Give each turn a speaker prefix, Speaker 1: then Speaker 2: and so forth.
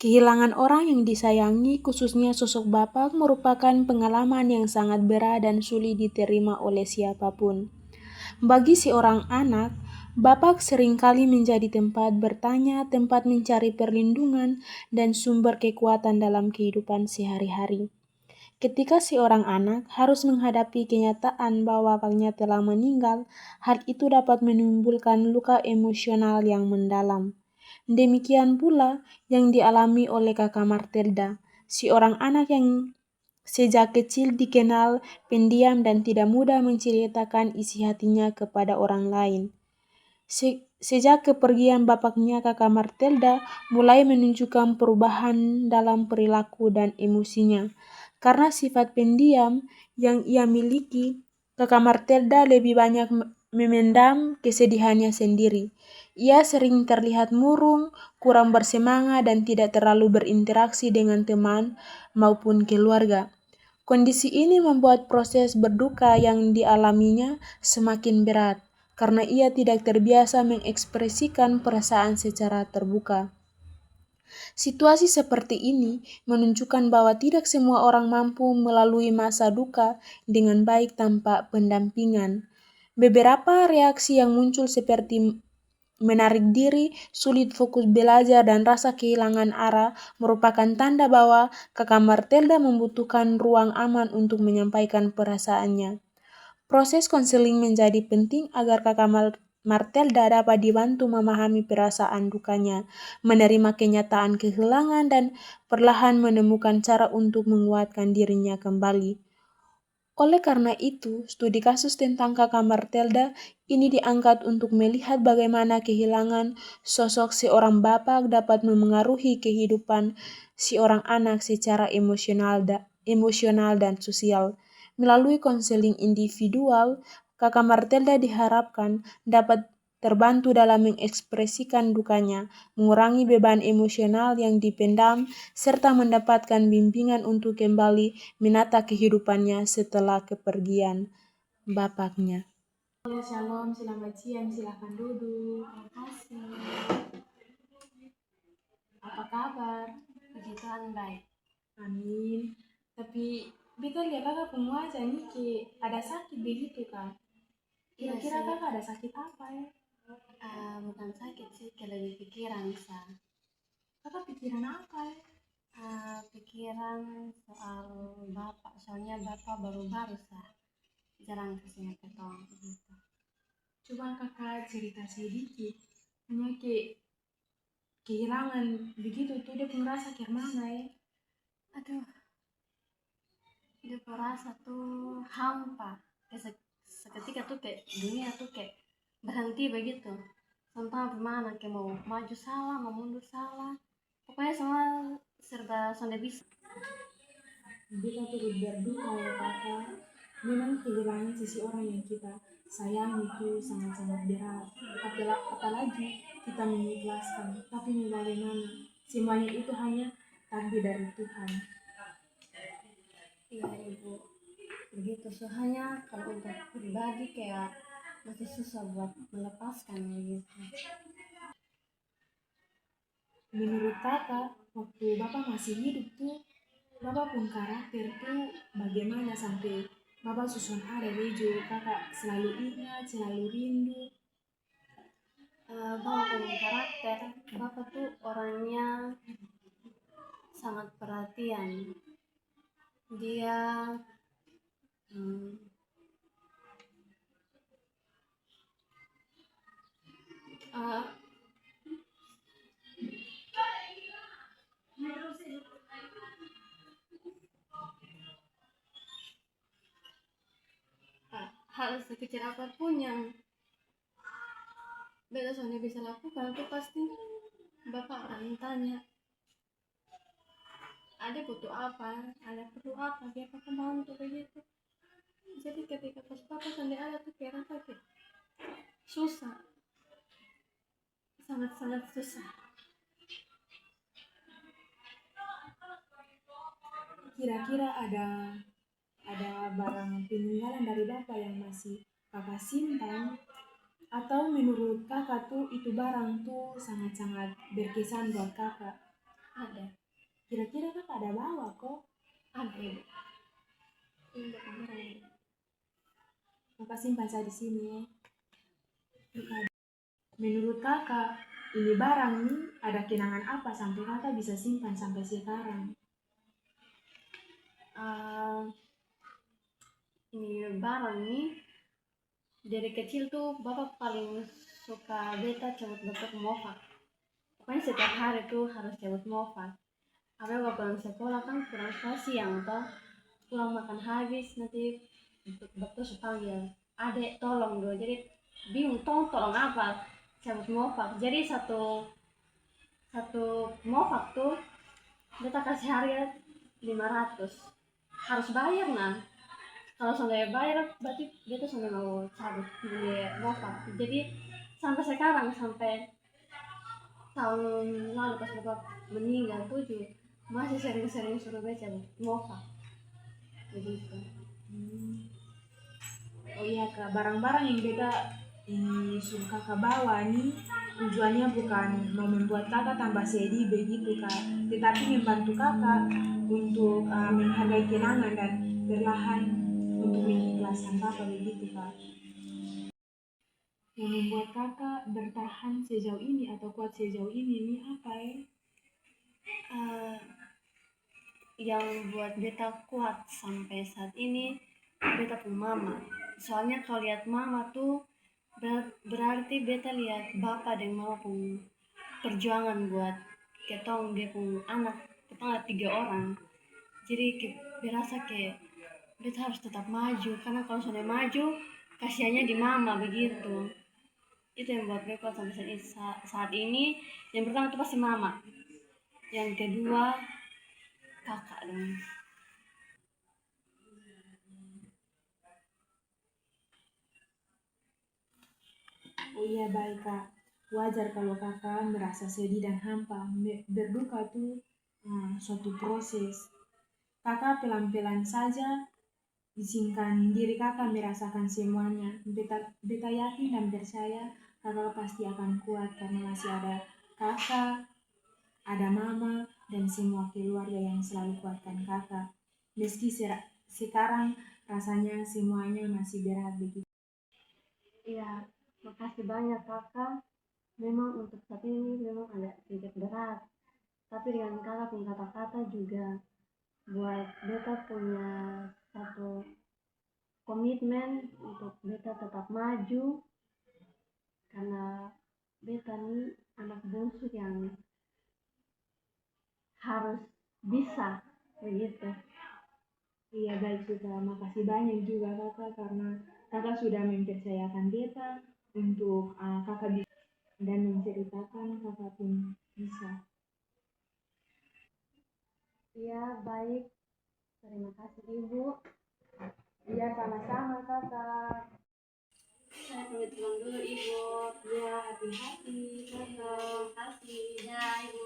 Speaker 1: Kehilangan orang yang disayangi, khususnya sosok bapak, merupakan pengalaman yang sangat berat dan sulit diterima oleh siapapun. Bagi seorang anak, bapak seringkali menjadi tempat bertanya, tempat mencari perlindungan, dan sumber kekuatan dalam kehidupan sehari-hari. Ketika seorang anak harus menghadapi kenyataan bahwa bapaknya telah meninggal, hal itu dapat menimbulkan luka emosional yang mendalam. Demikian pula yang dialami oleh kakak Martelda, seorang anak yang sejak kecil dikenal pendiam dan tidak mudah menceritakan isi hatinya kepada orang lain. Sejak kepergian bapaknya, kakak Martelda mulai menunjukkan perubahan dalam perilaku dan emosinya. Karena sifat pendiam yang ia miliki, kakak Martelda lebih banyak memendam kesedihannya sendiri. Ia sering terlihat murung, kurang bersemangat, dan tidak terlalu berinteraksi dengan teman maupun keluarga. Kondisi ini membuat proses berduka yang dialaminya semakin berat, karena ia tidak terbiasa mengekspresikan perasaan secara terbuka. Situasi seperti ini menunjukkan bahwa tidak semua orang mampu melalui masa duka dengan baik tanpa pendampingan. Beberapa reaksi yang muncul seperti menarik diri, sulit fokus belajar, dan rasa kehilangan arah merupakan tanda bahwa kakak Martelda membutuhkan ruang aman untuk menyampaikan perasaannya. Proses konseling menjadi penting agar kakak Martelda dapat dibantu memahami perasaan dukanya, menerima kenyataan kehilangan, dan perlahan menemukan cara untuk menguatkan dirinya kembali. Oleh karena itu, studi kasus tentang kakak Martelda ini diangkat untuk melihat bagaimana kehilangan sosok seorang bapak dapat memengaruhi kehidupan seorang anak secara emosional dan sosial. Melalui konseling individual, kakak Martelda diharapkan dapat terbantu dalam mengekspresikan dukanya, mengurangi beban emosional yang dipendam, serta mendapatkan bimbingan untuk kembali menata kehidupannya setelah kepergian bapaknya. Shalom, selamat siang, silakan duduk.
Speaker 2: Terima kasih.
Speaker 1: Apa kabar?
Speaker 2: Puji Tuhan baik.
Speaker 1: Amin. Tapi beta lihat kakak penguaca ini ada sakit begitu kan?
Speaker 2: Iya
Speaker 1: Kira-kira
Speaker 2: sih,
Speaker 1: kakak ada sakit apa ya?
Speaker 2: bukan sakit sih, kayak lebih pikiran sa.
Speaker 1: Kakak pikiran apa ya?
Speaker 2: Pikiran soal bapak, soalnya bapak baru-baru sa. Jarang kesini ketong gitu.
Speaker 1: Coba kakak cerita sedikit. Hanya kehilangan begitu tuh dia ngerasa kayak mana ya?
Speaker 2: Aduh, hidup rasa tuh hampa. Seketika tuh kayak dunia tuh kayak berhenti begitu. Entah gimana, kayak mau maju salah, mau mundur salah. Pokoknya semua serba sonde bisa.
Speaker 1: Kita turut berduka ya kakak. Memang kehilangan seseorang yang kita sayang itu sangat-sangat berat. Apalagi kita mengikhlaskan. Tapi mau bagaimana? Semuanya itu hanya takdir dari Tuhan.
Speaker 2: Iya ibu, begitu soalnya kalau untuk pribadi kayak masih susah buat melepaskan gitu.
Speaker 1: Menurut kakak, waktu bapak masih hidup tuh, bapak pun karakter tuh bagaimana sampai bapak susun ada rejo, kakak selalu ingat, selalu rindu.
Speaker 2: Bapak punya karakter, bapak tuh orangnya sangat perhatian. Dia hmm, uh, hal sekecil apapun yang beda soalnya bisa lakukan itu pasti bapak akan tanya ada butuh apa, ada perlu apa, dia akan bantu begitu. Jadi ketika pas bapak sendiri ada tuh kayak rasa kayak susah, sangat-sangat susah.
Speaker 1: Kira-kira ada barang peninggalan dari bapak yang masih kakak simpan, atau menurut kakak tuh itu barang tuh sangat-sangat berkesan buat kakak?
Speaker 2: Ada.
Speaker 1: Kira-kira kakak ada bawa kok?
Speaker 2: Ada ibu. Ini kamera ini.
Speaker 1: Kakak simpan saya di sini ya. Menurut kakak, ini barang nih ada kenangan apa sampai kakak bisa simpan sampai sekarang?
Speaker 2: Ah, ini barang nih dari kecil tuh bapak paling suka beta cabut bapak mofak. Pokoknya setiap hari tuh harus cabut mofak. Apa bapak pulang sekolah kan pulang sekolah siang toh, pulang makan habis nanti bapak tuh panggil adek tolong dong, jadi bingung tolong apa, cabut mofak. Jadi satu satu mofak tuh beta kasih harga 500, harus bayar nah. Kalau sampai bayar berarti beta sampai mau cabut beli mofak. Jadi sampai sekarang, sampai tahun lalu pas bapak meninggal tuh juga masih sering-sering suruh beta cabut mofak begitu.
Speaker 1: Oh iya kak, barang-barang yang beta ini suruh kakak bawa nih tujuannya bukan mau membuat kakak tambah sedih begitu kak, tetapi membantu kakak untuk menghargai kenangan dan perlahan untuk mengikhlaskan kakak begitu kak. Yang membuat kakak bertahan sejauh ini atau kuat sejauh ini nih apa ya?
Speaker 2: Eh, yang buat beta kuat sampai saat ini beta pun mama. Soalnya kalau lihat mama tuh berarti beta lihat bapak dan mama pun perjuangan buat ketong dia pun anak. Kita ada 3 orang, jadi berasa kayak beta harus tetap maju, karena kalau sudah maju kasihannya di mama begitu. Itu yang buat beta kuat sampai saat ini. Yang pertama itu pasti mama, yang kedua kakak dong.
Speaker 1: Oh iya baik kak, wajar kalau kakak merasa sedih dan hampa. Berduka tuh suatu proses. Kakak pelan-pelan saja izinkan diri kakak merasakan semuanya. Beta, beta yakin dan percaya kakak pasti akan kuat karena masih ada kakak, ada mama, dan semua keluarga yang selalu kuatkan kakak. Meski sekarang rasanya semuanya masih berat begitu.
Speaker 2: Iya, makasih banyak kakak. Memang untuk saat ini memang agak sedikit berat, tapi dengan kakak punya kata-kata juga buat beta punya satu komitmen untuk beta tetap maju, karena beta nih anak bungsu yang harus bisa begitu.
Speaker 1: Iya baik juga, makasih banyak juga kakak karena kakak sudah mempercayakan beta untuk kakak bisa dan menceritakan kakak pun bisa.
Speaker 2: Iya, baik. Terima kasih Ibu.
Speaker 1: Iya sama-sama kakak.
Speaker 2: Saya pamit pulang dulu Ibu.
Speaker 1: Iya hati-hati kakak.
Speaker 2: Terima kasih. Ya, Ibu.